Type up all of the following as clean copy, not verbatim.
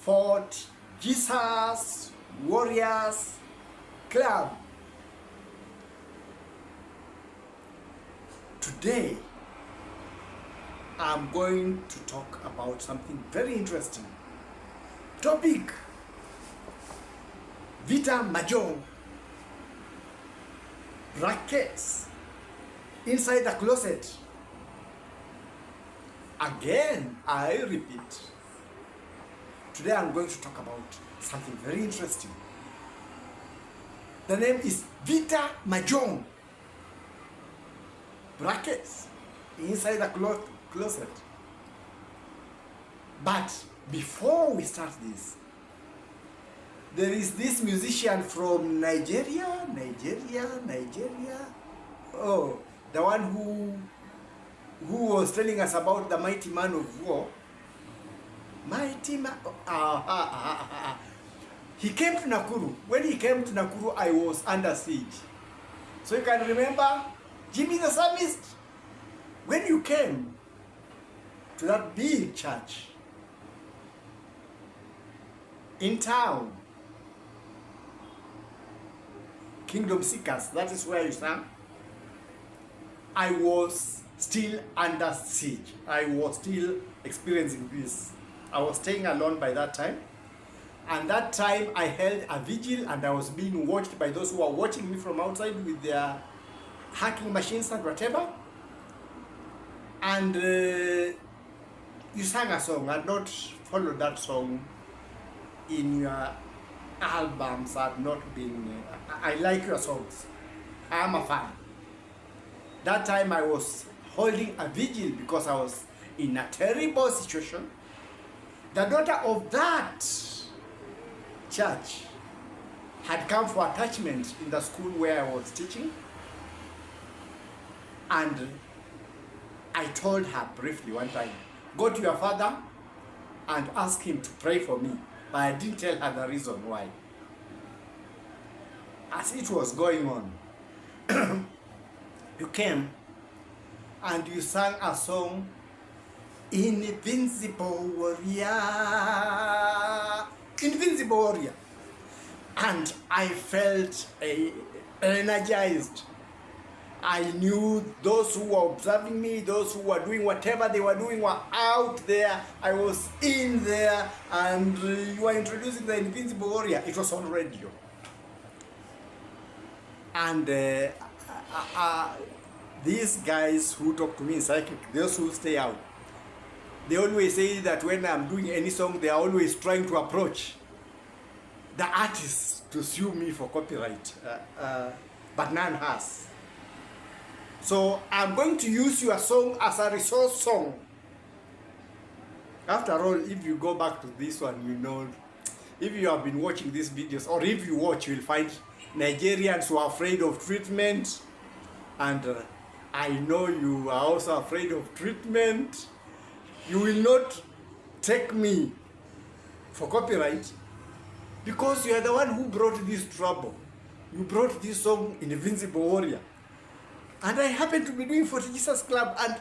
Fort Jesus Warriors Club. Today, I'm going to talk about something very interesting. Topic: Vita Majong brackets inside the closet. Again, I repeat. Today I'm going to talk about something very interesting. The name is Vita Majong brackets inside the closet. But before we start this, there is this musician from Nigeria. Oh, the one who was telling us about the mighty man of war. Mighty man. He came to Nakuru. When he came to Nakuru, I was under siege. So you can remember Jimmy the Psalmist. When you came to that big church in town, Kingdom Seekers, that is where you sang. I was still under siege. I was still experiencing this. I was staying alone by that time. And that time I held a vigil and I was being watched by those who were watching me from outside with their hacking machines and whatever. And you sang a song. I had not followed that song in your albums. I have not been... I like your songs. I am a fan. That time I was holding a vigil because I was in a terrible situation. The daughter of that church had come for attachment in the school where I was teaching. And I told her briefly one time, go to your father and ask him to pray for me. But I didn't tell her the reason why. As it was going on, you came and you sang a song, Invincible Warrior. Invincible Warrior. And I felt energized. I knew those who were observing me, those who were doing whatever they were doing were out there. I was in there, and you were introducing the Invincible Warrior. It was on radio. And these guys who talk to me in psychic, those who stay out, they always say that when I'm doing any song, they are always trying to approach the artists to sue me for copyright, but none has. So I'm going to use your song as a resource song. After all, if you go back to this one, you know, if you have been watching these videos, or if you watch, you will find Nigerians who are afraid of treatment, and I know you are also afraid of treatment. You will not take me for copyright because you are the one who brought this trouble. You brought this song, Invincible Warrior. And I happen to be doing for Jesus Club, and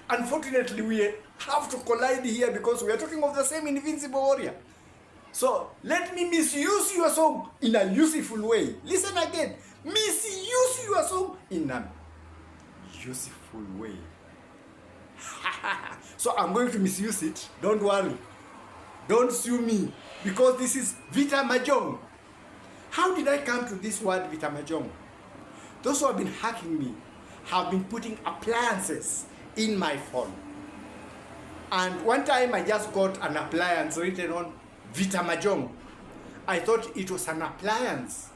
unfortunately we have to collide here because we are talking of the same Invincible Warrior. So let me misuse your song in a useful way. Listen again. Misuse your song in a useful way. So I'm going to misuse it. Don't worry. Don't sue me because this is Vita Majong. How did I come to this word Vita Majong? Those who have been hacking me have been putting appliances in my phone. And one time I just got an appliance written on Vita Majong. I thought it was an appliance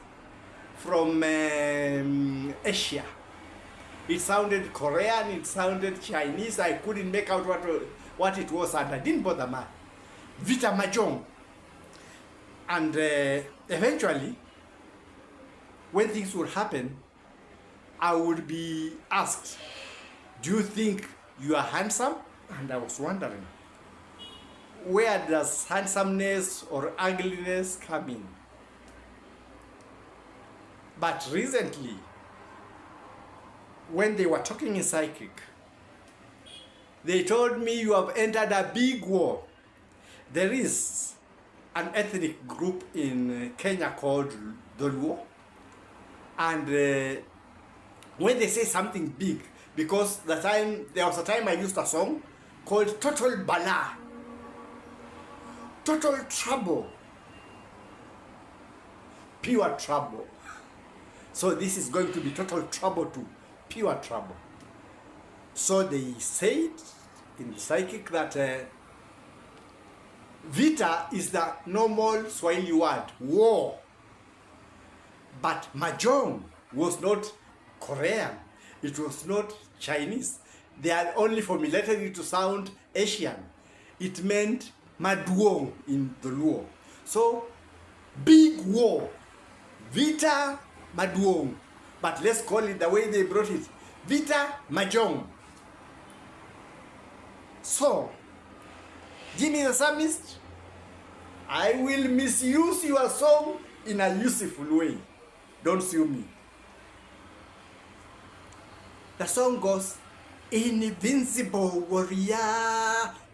from Asia. It sounded Korean, it sounded Chinese. I couldn't make out what it was, and I didn't bother man. Vita Majong. And eventually, when things would happen, I would be asked, do you think you are handsome? And I was wondering, where does handsomeness or ugliness come in? But recently, when they were talking in psychic, they told me you have entered a big war. There is an ethnic group in Kenya called the Luo. And when they say something big, because there was a time I used a song called Total Bala, Total Trouble, Pure Trouble. So this is going to be total trouble too, pure trouble. So they said in psychic that Vita is the normal Swahili word, war. But Majong was not Korean. It was not Chinese. They had only formulated it to sound Asian. It meant Maduong in the Luo. So, big war. Vita Maduong. But let's call it the way they brought it. Vita Majong. So, Jimmy the Psalmist, I will misuse your song in a useful way. Don't sue me. The song goes, Invincible warrior.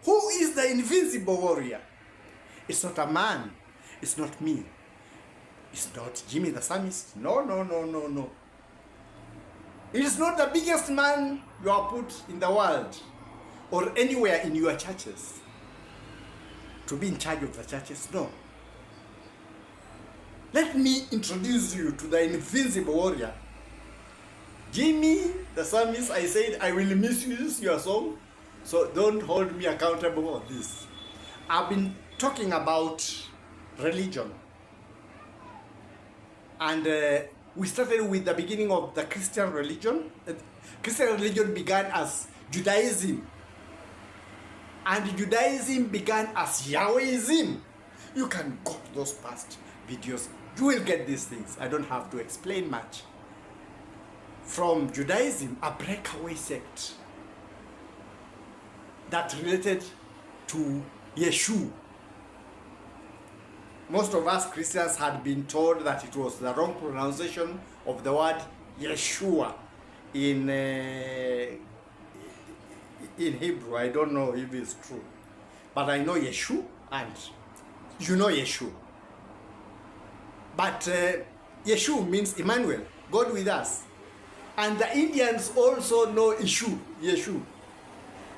Who is the invincible warrior? It's not a man. It's not me. It's not Jimmy the Psalmist. No, no, no, no, no. It is not the biggest man you are put in the world or anywhere in your churches to be in charge of the churches. No. Let me introduce you to the invincible warrior. Jimmy the Psalmist, I said I will misuse your song, so don't hold me accountable on this. I've been talking about religion. And we started with the beginning of the Christian religion. Christian religion began as Judaism. And Judaism began as Yahwehism. You can go to those past videos. You will get these things. I don't have to explain much. From Judaism, a breakaway sect that related to Yeshua. Most of us Christians had been told that it was the wrong pronunciation of the word Yeshua in Hebrew. I don't know if it's true. But I know Yeshua and you know Yeshua. But Yeshua means Emmanuel, God with us. And the Indians also know Yeshua.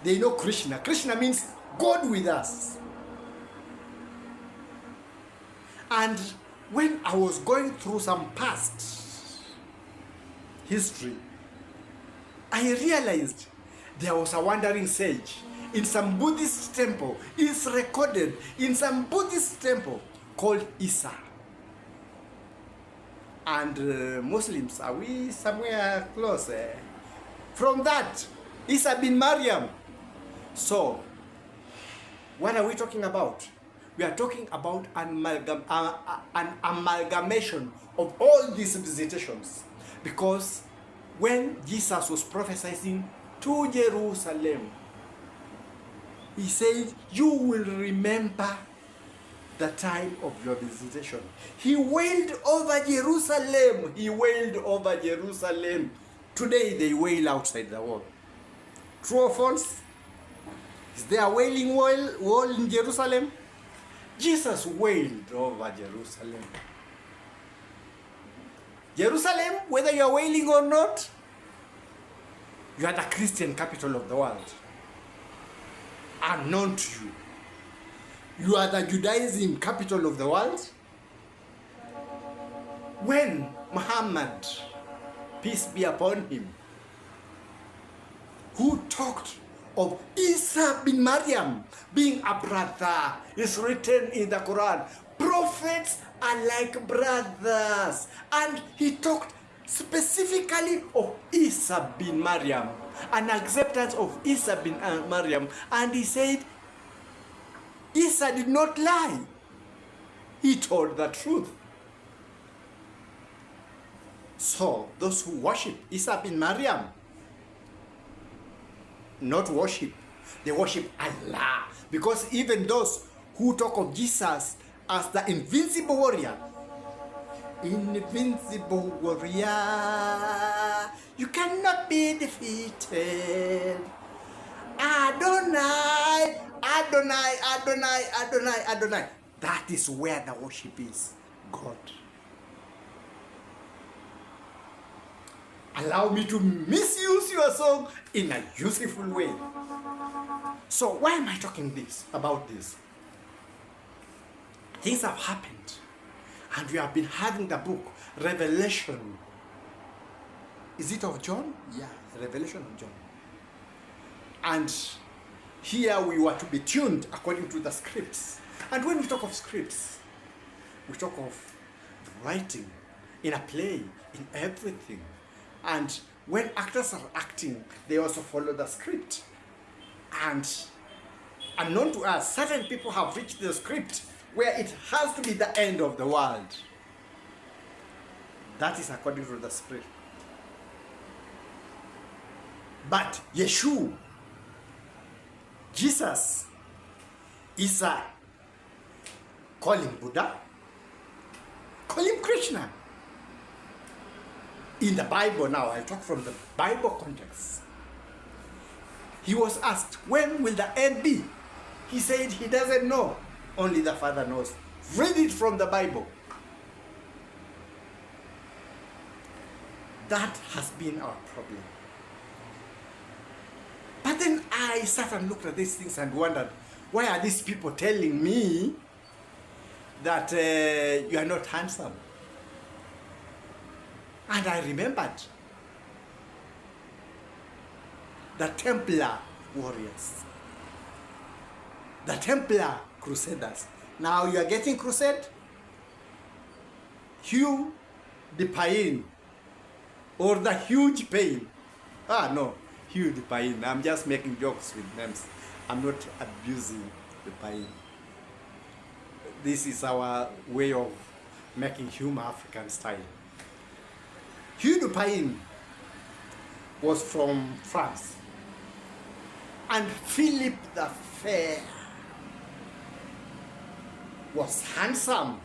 They know Krishna. Krishna means God with us. And when I was going through some past history, I realized there was a wandering sage in some Buddhist temple. It's recorded in some Buddhist temple called Isa. And Muslims, are we somewhere close? From that, Isa bin Maryam. So, what are we talking about? We are talking about an amalgamation of all these visitations. Because when Jesus was prophesying to Jerusalem, he said, you will remember the time of your visitation. He wailed over Jerusalem. He wailed over Jerusalem. Today they wail outside the wall. True or false? Is there a wailing wall in Jerusalem? Jesus wailed over Jerusalem. Jerusalem, whether you are wailing or not, you are the Christian capital of the world. Unknown to you. You are the Judaism capital of the world. When Muhammad, peace be upon him, who talked of Isa bin Maryam being a brother, is written in the Quran. Prophets are like brothers. And he talked specifically of Isa bin Maryam, an acceptance of Isa bin Maryam. And he said, Isa did not lie. He told the truth. So, those who worship Isa bin Maryam, not worship, they worship Allah. Because even those who talk of Jesus as the invincible warrior, invincible warrior, you cannot be defeated. Adonai, Adonai, Adonai, Adonai, Adonai. That is where the worship is, God. Allow me to misuse your song in a useful way. So why am I talking about this? Things have happened, and we have been having the book Revelation. Is it of John? Yeah, Revelation of John. And here we were to be tuned according to the scripts. And when we talk of scripts, we talk of writing in a play, in everything. And when actors are acting, they also follow the script. And unknown to us, certain people have reached the script where it has to be the end of the world. That is according to the script. But Yeshua, Jesus, Isa, call him Buddha, call him Krishna. In the Bible now, I talk from the Bible context. He was asked, when will the end be? He said he doesn't know. Only the Father knows. Read it from the Bible. That has been our problem. But then I sat and looked at these things and wondered, why are these people telling me that you are not handsome? And I remembered the Templar warriors, the Templar crusaders. Now you are getting crusade? Hugh the Pain, or the huge pain. No, Hugh the Pain. I'm just making jokes with names. I'm not abusing the pain. This is our way of making humor African style. Hugh the Pain was from France. And Philip the Fair was handsome,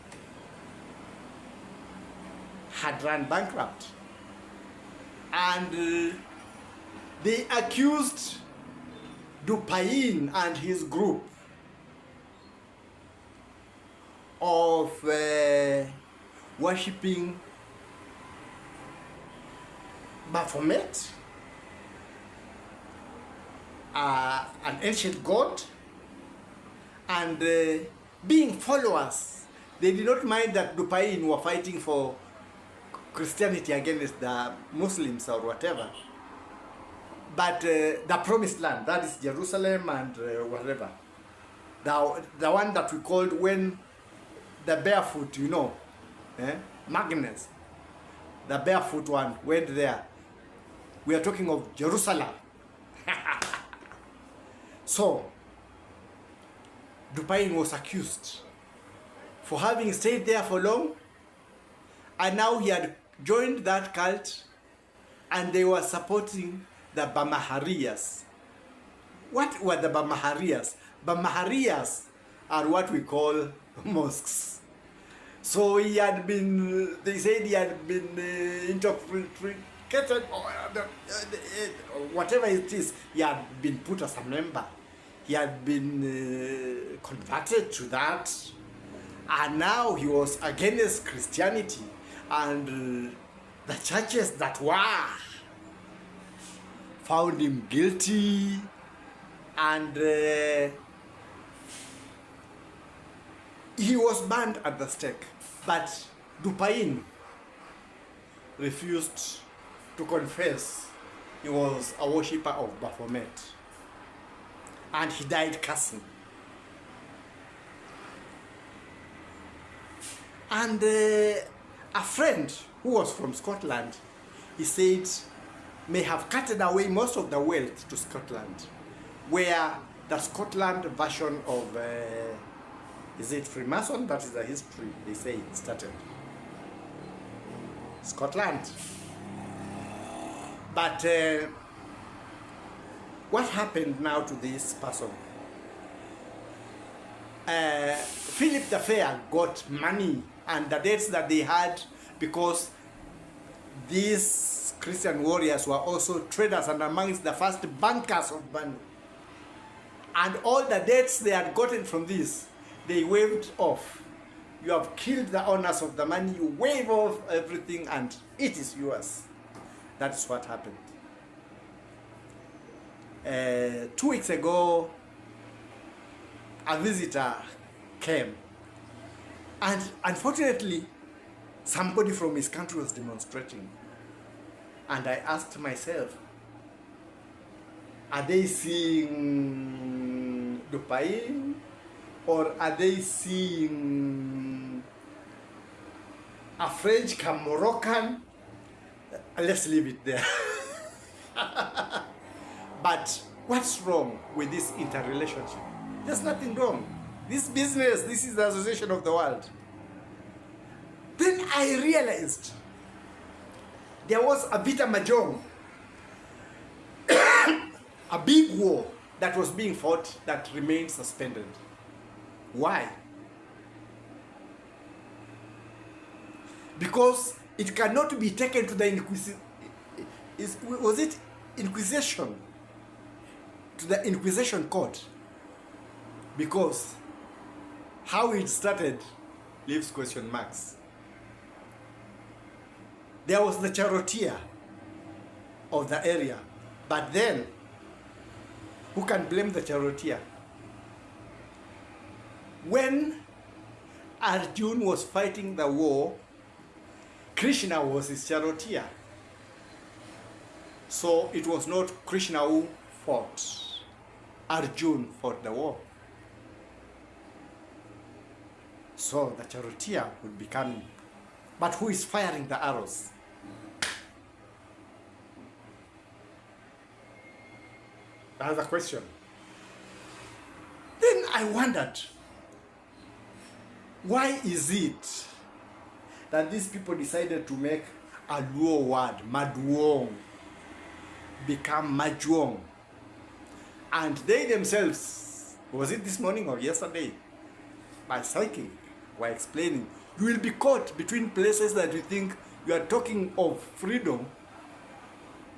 had run bankrupt. And they accused Dupain and his group of worshipping Baphomet, an ancient god, and being followers. They did not mind that Dupain were fighting for Christianity against the Muslims or whatever. But the promised land, that is Jerusalem and whatever. The one that we called when the barefoot, Magnus, the barefoot one went there. We are talking of Jerusalem. So, Dupain was accused for having stayed there for long, and now he had joined that cult, and they were supporting the Bamaharias. What were the Bamaharias? Bamaharias are what we call mosques. So he had been, they said he had been interpreted, or whatever it is, he had been put as a member. He had been converted to that, and now he was against Christianity, and the churches that were found him guilty, and he was burned at the stake. But Dupain refused to confess he was a worshipper of Baphomet, and he died cursing. And a friend who was from Scotland, he said, may have carted away most of the wealth to Scotland, where the Scotland version of, is it Freemason? That is the history, they say it started. Scotland. But what happened now to this person? Philip the Fair got money and the debts that they had, because these Christian warriors were also traders and amongst the first bankers of money. And all the debts they had gotten from this, they waved off. You have killed the owners of the money, you wave off everything and it is yours. That's what happened. 2 weeks ago, a visitor came, and unfortunately, somebody from his country was demonstrating. And I asked myself, are they seeing Dupain, or are they seeing a French Moroccan? Let's leave it there. But what's wrong with this interrelationship? There's nothing wrong. This business, this is the association of the world. Then I realized there was a Vita Majong, a big war that was being fought that remained suspended. Why? Because it cannot be taken to the Inquisition? To the Inquisition court. Because how it started leaves question marks. There was the charioteer of the area, but then who can blame the charioteer? When Arjun was fighting the war, Krishna was his charioteer. So it was not Krishna who fought. Arjun fought the war. So the charioteer would be coming. But who is firing the arrows? That's the question. Then I wondered, why is it that these people decided to make a Luo word, Maduong, become Majong? And they themselves, was it this morning or yesterday, by psychic, were explaining, you will be caught between places that you think you are talking of freedom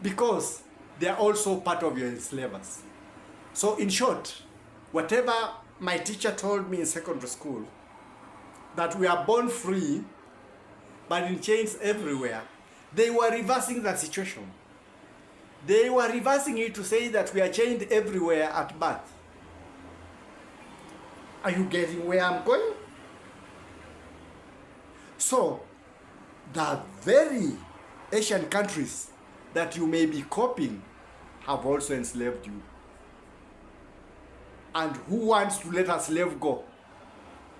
because they are also part of your enslavers. So in short, whatever my teacher told me in secondary school, that we are born free, but in chains everywhere, they were reversing that situation. They were reversing it to say that we are chained everywhere at birth. Are you getting where I'm going? So, the very Asian countries that you may be copying have also enslaved you. And who wants to let a slave go?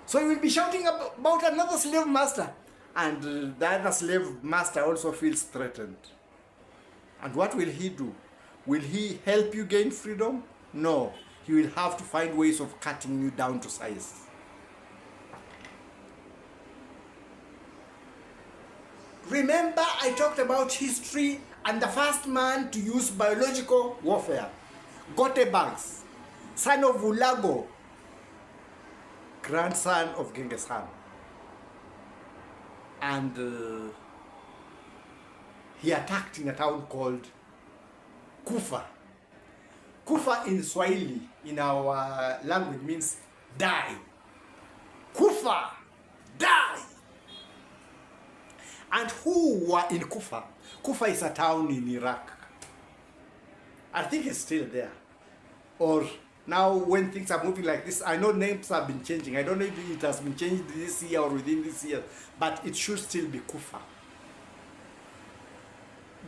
So you will be shouting about another slave master. And the other slave master also feels threatened. And what will he do? Will he help you gain freedom? No. He will have to find ways of cutting you down to size. Remember, I talked about history and the first man to use biological warfare, Gotebanks, son of Ulago, grandson of Genghis Khan. And he attacked in a town called Kufa. Kufa in Swahili, in our language, means die. Kufa, die. And who were in Kufa? Kufa is a town in Iraq. I think it's still there. Or now when things are moving like this, I know names have been changing. I don't know if it has been changed this year or within this year, but it should still be Kufa.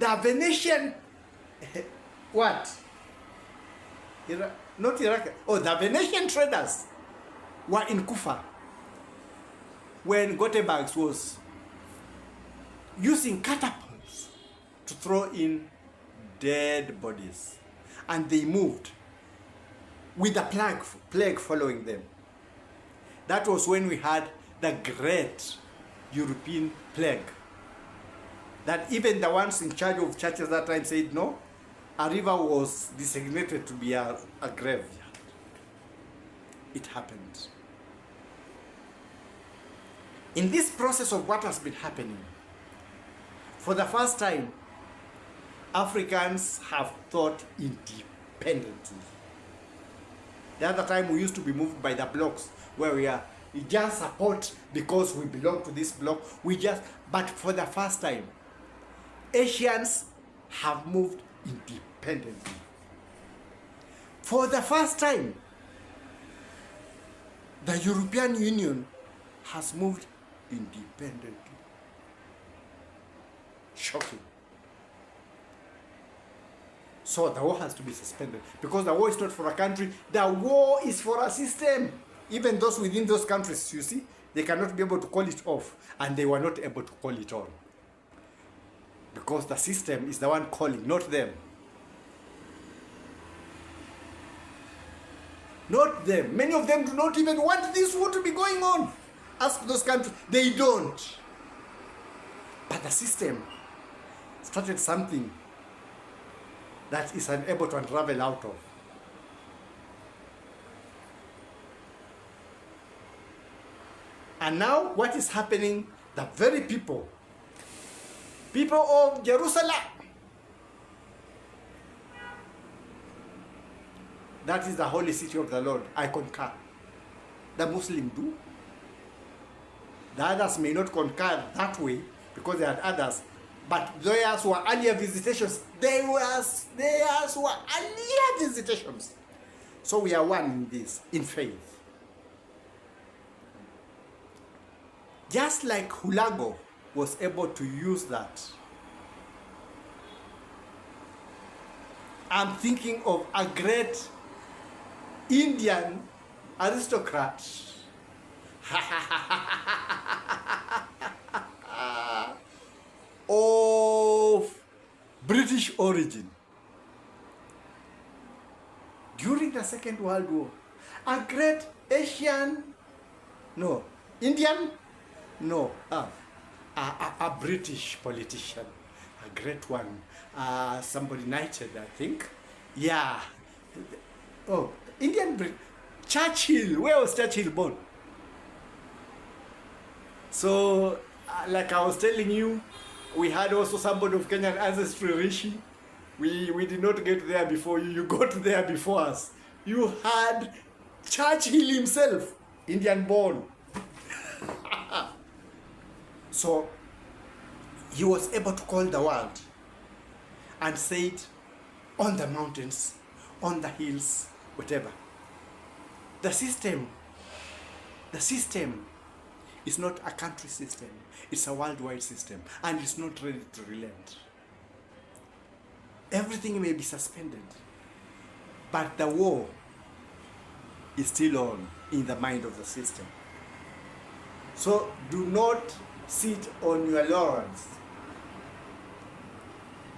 The Venetian, what? Not Iraq. Oh, the Venetian traders were in Kufa when Gotebanks was using catapults to throw in dead bodies. And they moved with the plague following them. That was when we had the great European plague. That even the ones in charge of churches that time said no, a river was designated to be a graveyard. It happened. In this process of what has been happening, for the first time, Africans have thought independently. The other time we used to be moved by the blocks where we are we just support because we belong to this block. But for the first time, Asians have moved independently. For the first time, the European Union has moved independently. Shocking. So the war has to be suspended, because the war is not for a country, the war is for a system. Even those within those countries, you see, they cannot be able to call it off, and they were not able to call it on. Because the system is the one calling, not them. Not them. Many of them do not even want this war to be going on. Ask those countries, they don't. But the system started something that is unable to unravel out of. And now what is happening? The very people of Jerusalem, that is the holy city of the Lord, I concur. The Muslim do. The others may not concur that way because they had others. But theirs were earlier visitations. Theirs were earlier visitations. So we are one in this, in faith. Just like Hulago was able to use that. I'm thinking of a great Indian aristocrat of British origin during the Second World War. A great a British politician, a great one, somebody knighted, I think. Yeah. Oh, Churchill. Where was Churchill born? So, like I was telling you, we had also somebody of Kenyan ancestry, Rishi. We did not get there before you. You got there before us. You had Churchill himself, Indian born. So he was able to call the world and said, on the mountains, on the hills, whatever. The system is not a country system. It's a worldwide system, and it's not ready to relent. Everything may be suspended, but the war is still on in the mind of the system. So do not sit on your laurels.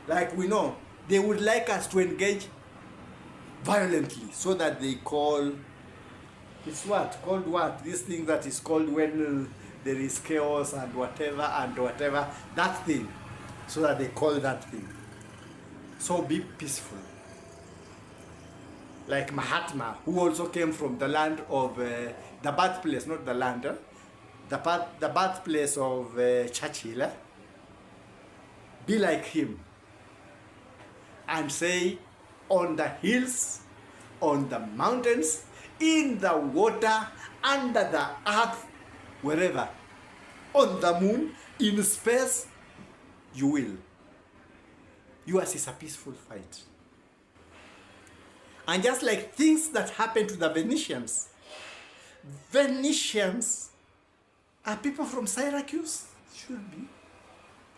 Like we know, they would like us to engage violently so that they call, it's what? Called what? This thing that is called when there is chaos and whatever, that thing. So that they call that thing. So be peaceful. Like Mahatma, who also came from the land of, the birthplace, not the land, the birthplace of Churchill. Be like him. And say, on the hills, on the mountains, in the water, under the earth, wherever, on the moon, in space, you will. Yours is a peaceful fight. And just like things that happened to the Venetians are people from Syracuse, should be.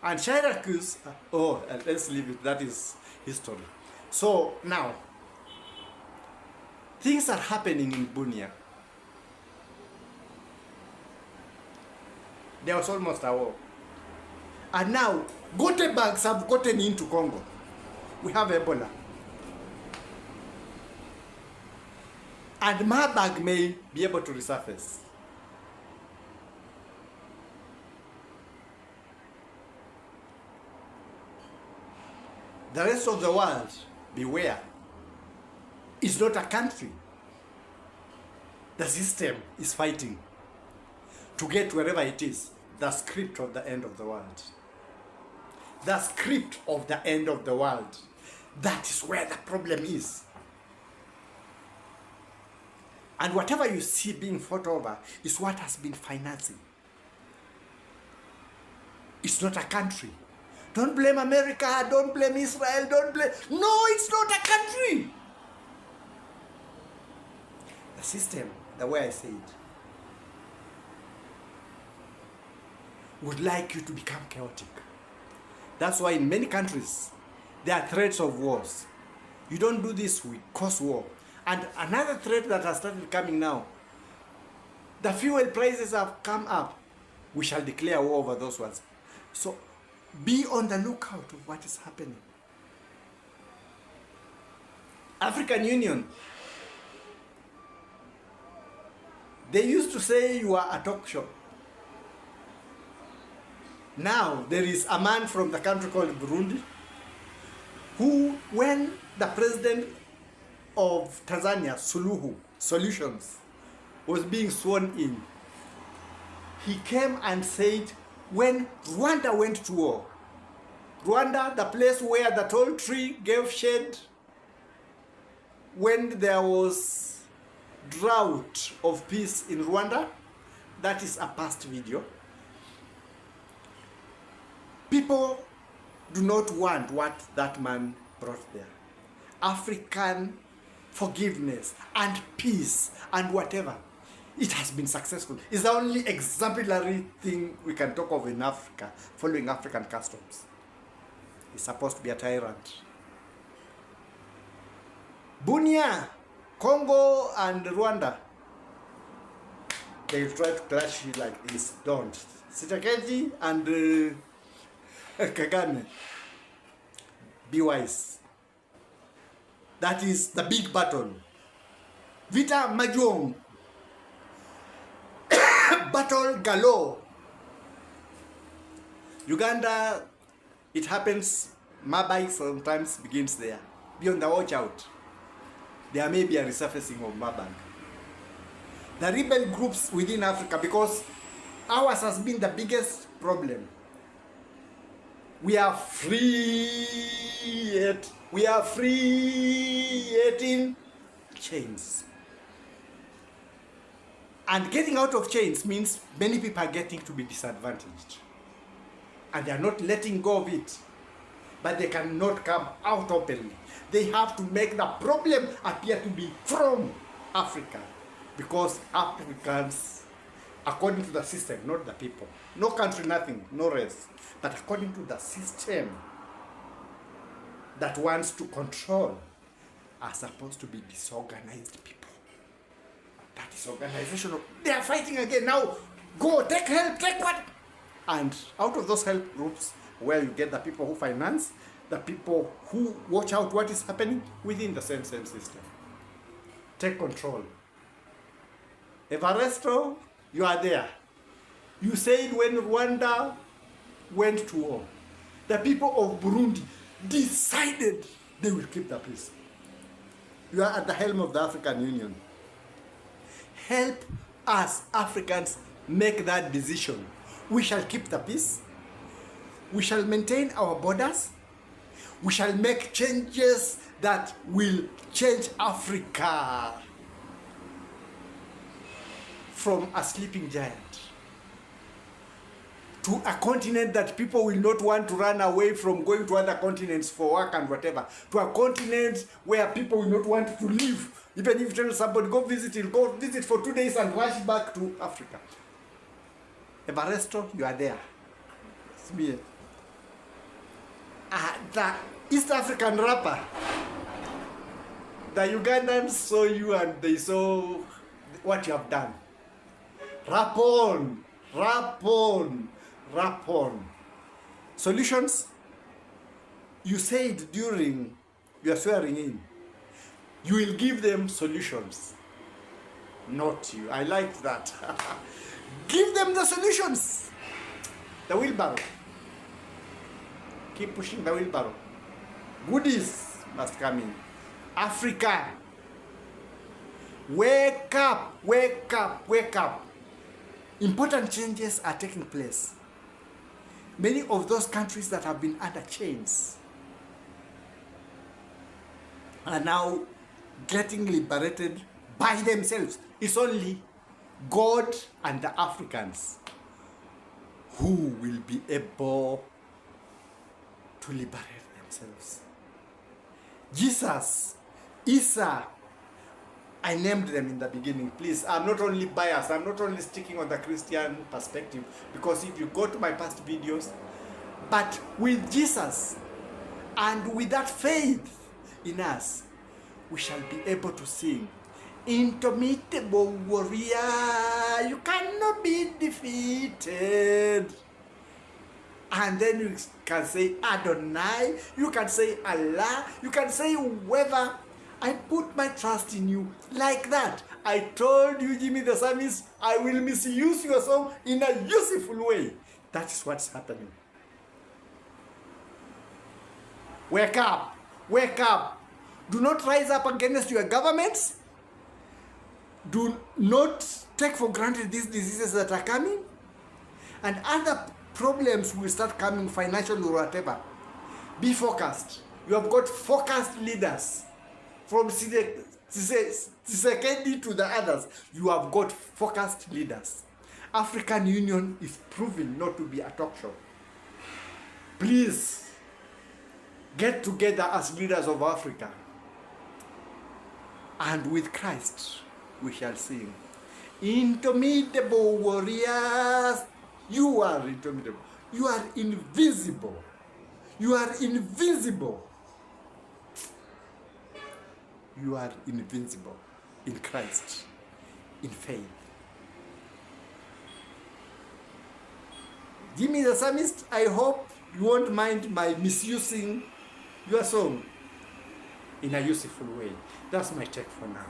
And Syracuse, let's leave it, that is history. So now, things are happening in Bunia. There was almost a war. And now, Gotebags have gotten into Congo. We have Ebola. And Marburg may be able to resurface. The rest of the world, beware. It's not a country. The system is fighting to get wherever it is, the script of the end of the world. The script of the end of the world. That is where the problem is. And whatever you see being fought over is what has been financing. It's not a country. Don't blame America, don't blame Israel, don't blame... No, it's not a country. The system, the way I say it, would like you to become chaotic. That's why in many countries, there are threats of wars. You don't do this, we cause war. And another threat that has started coming now, the fuel prices have come up. We shall declare war over those ones. So be on the lookout of what is happening. African Union, they used to say you are a talk show. Now there is a man from the country called Burundi who, when the president of Tanzania, Solutions, was being sworn in, he came and said, when Rwanda went to war, Rwanda, the place where the tall tree gave shade, when there was drought of peace in Rwanda, that is a past video. People do not want what that man brought there. African forgiveness and peace and whatever. It has been successful. It's the only exemplary thing we can talk of in Africa, following African customs. It's supposed to be a tyrant. Bunia, Congo and Rwanda, they try to clash it like this. Don't. Tshisekedi and Kagame, be wise. That is the big battle. Vita Majong, battle Galore. Uganda, it happens, Mabai sometimes begins there. Be on the watch out. There may be a resurfacing of Mabai. The rebel groups within Africa, because ours has been the biggest problem. We are free yet. We are free yet in chains. And getting out of chains means many people are getting to be disadvantaged. And they are not letting go of it. But they cannot come out openly. They have to make the problem appear to be from Africa. Because Africans, according to the system, not the people. No country, nothing, no race. But according to the system that wants to control, are supposed to be disorganized people. That is organization. They are fighting again. Now, go, take help, take what? And out of those help groups, where you get the people who finance, the people who watch out what is happening within the same system. Take control. Everesto, you are there. You said when Rwanda went to war, the people of Burundi decided they will keep the peace. You are at the helm of the African Union. Help us Africans make that decision. We shall keep the peace. We shall maintain our borders. We shall make changes that will change Africa from a sleeping giant to a continent that people will not want to run away from, going to other continents for work and whatever, to a continent where people will not want to live. Even if you tell somebody, go visit, he'll go visit for 2 days and rush back to Africa. Everesto, you are there. It's me. The East African rapper, the Ugandans saw you and they saw what you have done. Rap on, rap on, rap on. Solutions, you said during your swearing in, you will give them solutions. Not you. I like that. Give them the solutions. The wheelbarrow. Keep pushing the wheelbarrow. Goodies must come in. Africa, wake up, wake up, wake up. Important changes are taking place. Many of those countries that have been under chains are now getting liberated by themselves. It's only God and the Africans who will be able to liberate themselves. Jesus, Isa, I named them in the beginning. Please, I'm not only biased, I'm not only sticking on the Christian perspective, because if you go to my past videos, but with Jesus and with that faith in us, we shall be able to sing, "Indomitable warrior, you cannot be defeated." And then you can say Adonai, you can say Allah, you can say whoever. I put my trust in you, like that. I told you, Jimmy the Psalmist, I will misuse your song in a useful way. That is what's happening. Wake up, wake up. Do not rise up against your governments. Do not take for granted these diseases that are coming. And other problems will start coming, financial or whatever. Be focused. You have got focused leaders. From Tshisekedi to the others, you have got focused leaders. African Union is proving not to be a talk show. Please, get together as leaders of Africa. And with Christ, we shall sing, "Indomitable warriors, you are indomitable. You are invincible. You are invincible. You are invincible in Christ, in faith." Jimmy the Psalmist, I hope you won't mind my misusing your song in a useful way. That's my take for now.